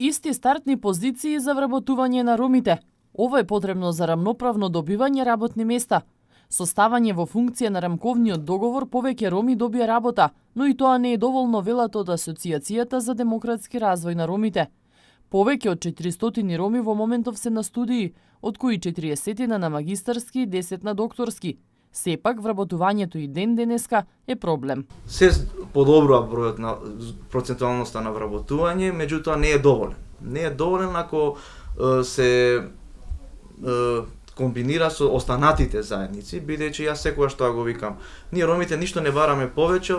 Исти стартни позиции за вработување на ромите. Ова е потребно за рамноправно добивање работни места. Составање во функција на рамковниот договор повеќе роми добија работа, но и тоа не е доволно, велат од Асоциацијата за демократски развој на ромите. Повеќе од 400 роми во моментов се на студии, од кои 40 на магистарски и 10 на докторски. Сепак, вработувањето и ден денеска е проблем. Се подобрува бројот на процентуалноста на вработување, меѓутоа не е доволен. Не е доволен ако се комбинира со останатите заедници, бидејќи јас секогаш тоа го викам. Ние ромите ништо не бараме повеќе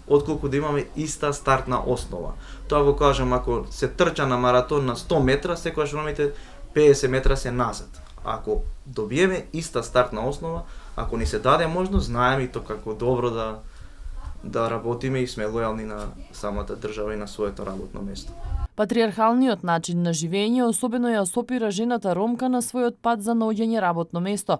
отколку да имаме иста стартна основа. Тоа го кажам, ако се трча на маратон на 100 метра, секогаш ромите 50 метра се назад. Ако добиеме иста стартна основа, ако ни се даде можност, знаеме и то како добро да работиме и сме лојални на самата држава и на своето работно место. Патриархалниот начин на живење особено ја сопира жената ромка на својот пат за наоѓање работно место.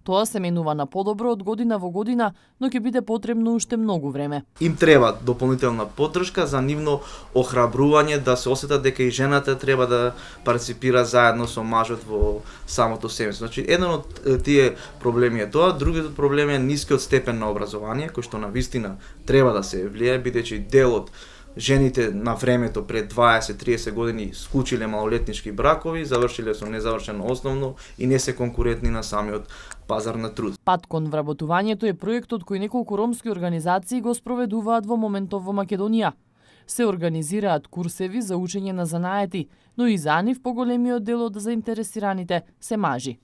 Тоа се менува на подобро од година во година, но ќе биде потребно уште многу време. Им треба дополнителна поддршка за нивно охрабрување да се осетат дека и жената треба да парципира заедно со мажот во самото семејство. Значи, еден од тие проблеми е тоа, другиот проблем е нискиот степен на образование, кој што навистина треба да се влијае, бидејќи дел од жените на времето пред 20-30 години склучиле малолетнички бракови, завршиле со незавршено основно и не се конкурентни на самиот пазар на труд. Пат кон вработувањето е проектот кој неколку ромски организации го спроведуваат во моментов во Македонија. Се организираат курсеви за учење на занаети, но и за нив поголемиот дел од заинтересираните се мажи.